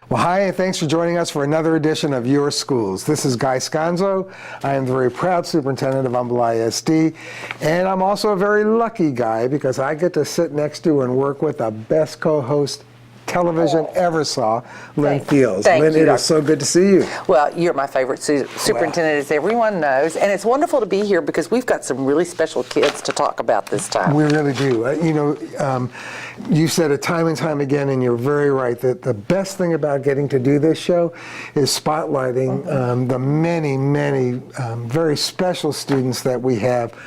Well, hi, and thanks for joining us for another edition of Your Schools. This is Guy Sconzo. I am the very proud superintendent of Humble ISD, and I'm also a very lucky guy because I get to sit next to and work with the best co-host television ever saw, Lynn Fields. Lynn, it is so good to see you. Well, you're my favorite superintendent, as everyone knows, and it's wonderful to be here because we've got some really special kids to talk about this time. We really do. You said it time and time again, and you're very right, that the best thing about getting to do this show is spotlighting the many, many very special students that we have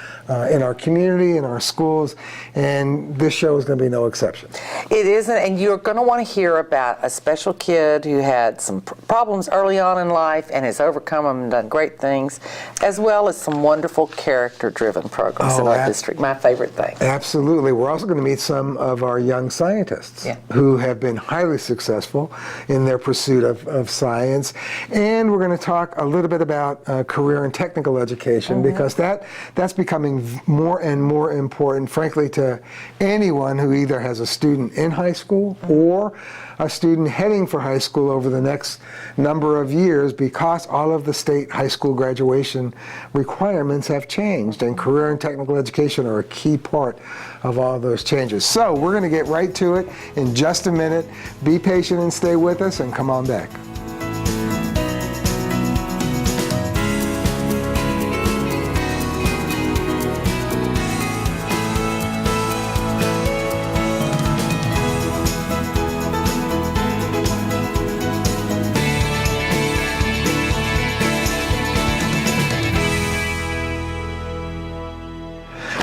in our community, in our schools, and this show is going to be no exception. It isn't, and you're going to want to hear about a special kid who had some problems early on in life and has overcome them and done great things, as well as some wonderful character-driven programs in our district, my favorite thing. Absolutely. We're also going to meet some of our young scientists who have been highly successful in their pursuit of science, and we're going to talk a little bit about career and technical education because that's becoming more and more important, frankly, to anyone who either has a student in high school or a student heading for high school over the next number of years, because all of the state high school graduation requirements have changed, and career and technical education are a key part of all those changes. So we're going to get right to it in just a minute. Be patient and stay with us, and come on back.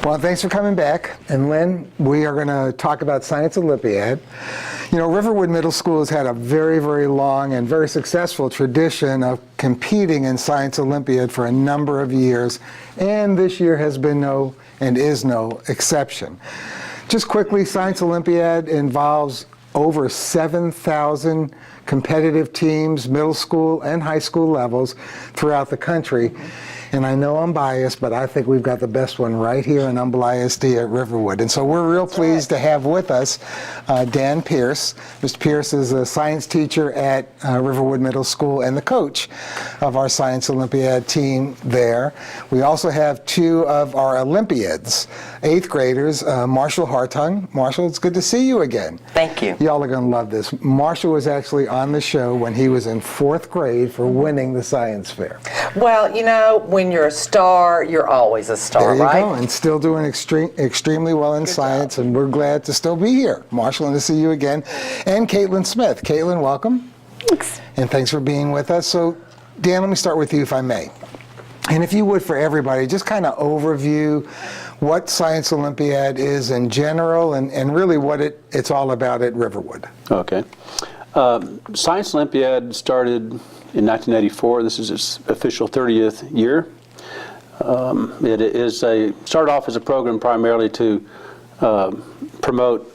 Well, thanks for coming back. And Lynn, we are going to talk about Science Olympiad. You know, Riverwood Middle School has had a very, very long and very successful tradition of competing in Science Olympiad for a number of years, and this year has been no exception. Just quickly, Science Olympiad involves over 7,000 competitive teams, middle school and high school levels throughout the country. And I know I'm biased, but I think we've got the best one right here in Humble ISD at Riverwood. And so we're real pleased to have with us Dan Pearce. Mr. Pearce is a science teacher at Riverwood Middle School and the coach of our Science Olympiad team there. We also have two of our Olympiads, 8th graders, Marshall Hartung. Marshall, it's good to see you again. Thank you. Y'all are going to love this. Marshall was actually on the show when he was in 4th grade for winning the science fair. Well, you know, when you're a star, you're always a star, right? There you go, and still doing extremely well in science, and we're glad to still be here. Marshall, and to see you again. And Kaitlin Smith. Kaitlin, welcome. Thanks. And thanks for being with us. So, Dan, let me start with you, if I may. And if you would, for everybody, just kind of overview what Science Olympiad is in general and really what it's all about at Riverwood. Okay. Science Olympiad started in 1984. This is its official 30th year. It started off as a program primarily to promote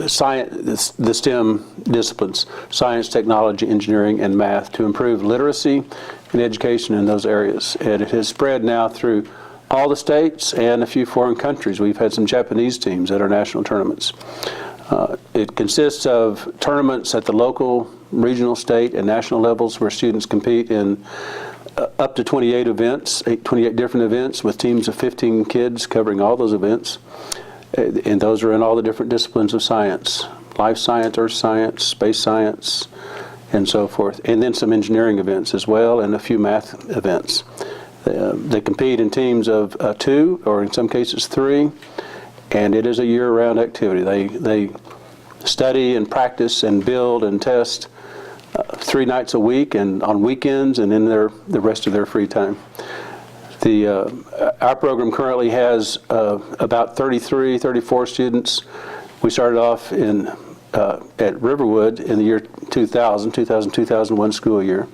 science, the STEM disciplines, science, technology, engineering, and math, to improve literacy and education in those areas. And it has spread now through all the states and a few foreign countries. We've had some Japanese teams at our national tournaments. It consists of tournaments at the local, regional, state, and national levels where students compete in up to 28 events, 28 different events with teams of 15 kids covering all those events. And those are in all the different disciplines of science: life science, earth science, space science, and so forth. And then some engineering events as well, and a few math events. They compete in teams of 2, or in some cases 3, and it is a year-round activity. They study and practice and build and test 3 nights a week and on weekends and in the rest of their free time. Our program currently has about 34 students. We started off at Riverwood in the year 2000-2001 school year.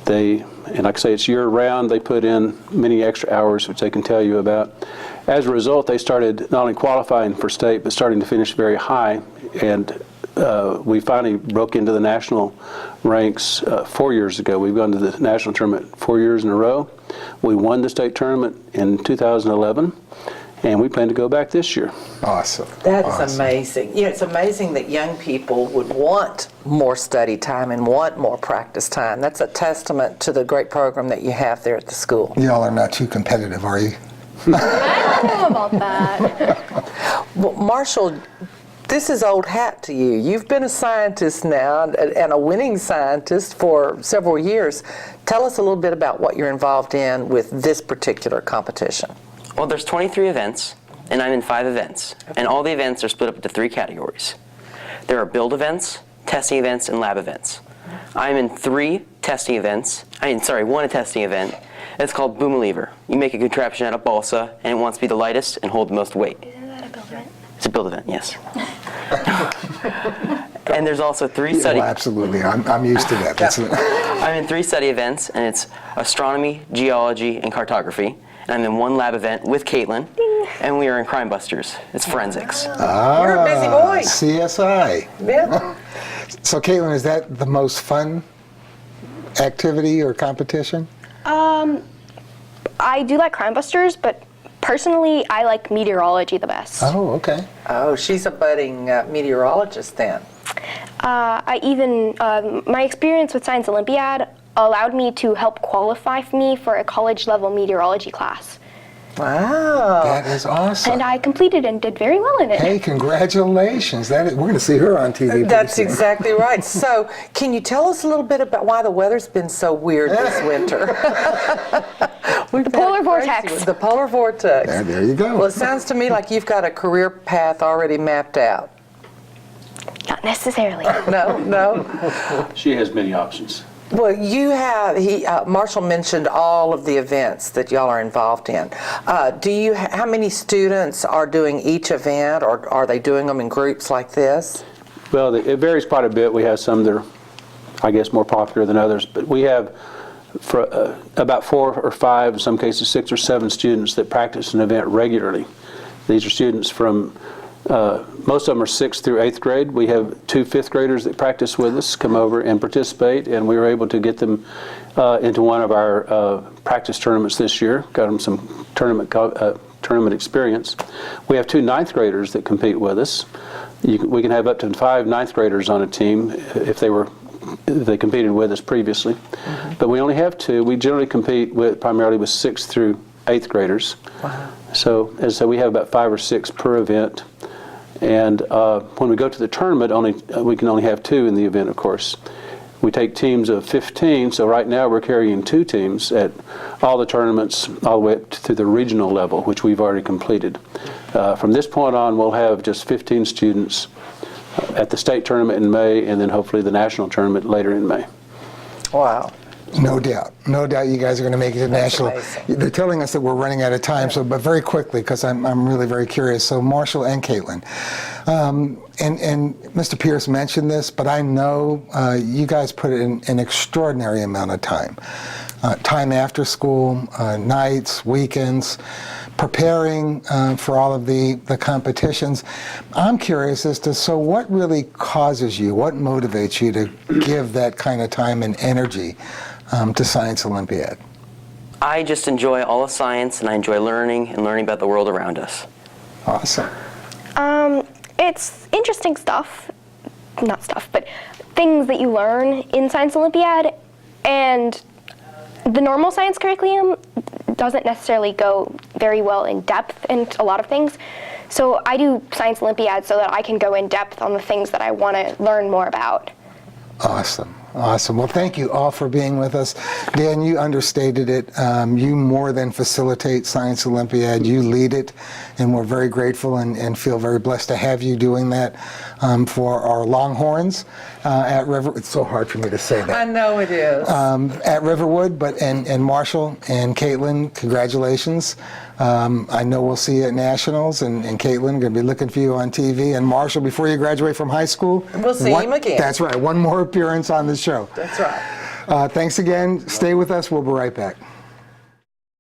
And like I say, it's year-round. They put in many extra hours, which they can tell you about. As a result, they started not only qualifying for state, but starting to finish very high. And we finally broke into the national ranks 4 years ago. We've gone to the national tournament 4 years in a row. We won the state tournament in 2011, and we plan to go back this year. Awesome. That is Awesome. amazing. You know, it's amazing that young people would want more study time and want more practice time. That's a testament to the great program that you have there at the school. Y'all are not too competitive, are you? I don't know about that. Well, Marshall, this is old hat to you. You've been a scientist now and a winning scientist for several years. Tell us a little bit about what you're involved in with this particular competition. Well, there's 23 events, and I'm in 5 events. And all the events are split up into 3 categories. There are build events, testing events, and lab events. I'm in 3 testing events. One testing event. It's called Boom Lever. You make a contraption out of balsa, and it wants to be the lightest and hold the most weight. Isn't that a build event? It's a build event, yes. And there's also 3 study. Well, absolutely. I'm used to that. That's I'm in 3 study events, and it's astronomy, geology, and cartography. And I'm in 1 lab event with Kaitlin, and we are in Crime Busters. It's forensics. You're a busy boy. CSI. Yeah. So, Kaitlin, is that the most fun activity or competition? I do like Crime Busters, but personally, I like meteorology the best. Oh, okay. Oh, she's a budding meteorologist then. My experience with Science Olympiad allowed me to help qualify me for a college-level meteorology class. Wow. That is awesome. And I completed and did very well in it. Hey, congratulations. We're going to see her on TV pretty That's soon. exactly right. So, can you tell us a little bit about why the weather's been so weird this winter? The polar vortex. The polar vortex. Yeah, there you go. Well, it sounds to me like you've got a career path already mapped out. Not necessarily. No. She has many options. Well, you have. Marshall mentioned all of the events that y'all are involved in. How many students are doing each event, or are they doing them in groups like this? Well, it varies quite a bit. We have some that are, I guess, more popular than others, but we have about 4 or 5, in some cases 6 or 7 students that practice an event regularly. These are students from, most of them are 6th through 8th grade. We have 2 5th graders that practice with us, come over and participate, and we were able to get them into one of our practice tournaments this year, got them some tournament experience. We have 2 9th graders that compete with us. We can have up to 5 9th graders on a team if they competed with us previously. Mm-hmm. But we only have 2. We generally compete primarily with 6th through 8th graders. Wow. So, as I said, we have about 5 or 6 per event. And when we go to the tournament, we can only have 2 in the event, of course. We take teams of 15, so right now we're carrying 2 teams at all the tournaments, all the way up to the regional level, which we've already completed. From this point on, we'll have just 15 students at the state tournament in May, and then hopefully the national tournament later in May. Wow. No doubt. No doubt you guys are going to make it to national. amazing. They're telling us that we're running out of time, but very quickly, because I'm really very curious. So Marshall and Kaitlin, and Mr. Pearce mentioned this, but I know you guys put in an extraordinary amount of time. Time after school, nights, weekends, preparing for all of the competitions. I'm curious as to, what really causes you, what motivates you to give that kind of time and energy to Science Olympiad? I just enjoy all of science, and I enjoy learning about the world around us. Awesome. It's interesting stuff, but things that you learn in Science Olympiad, and the normal science curriculum doesn't necessarily go very well in depth in a lot of things. So I do Science Olympiad so that I can go in depth on the things that I want to learn more about. Awesome. Awesome. Well, thank you all for being with us. Dan, you understated it. You more than facilitate Science Olympiad. You lead it, and we're very grateful and feel very blessed to have you doing that for our Longhorns at Riverwood. It's so hard for me to say that. I know it is. At Riverwood, and Marshall and Kaitlin, congratulations. I know we'll see you at Nationals, and Kaitlin, going to be looking for you on TV. And Marshall, before you graduate from high school, We'll see him again. That's right, one more appearance on the show. That's right. Thanks again. Stay with us. We'll be right back.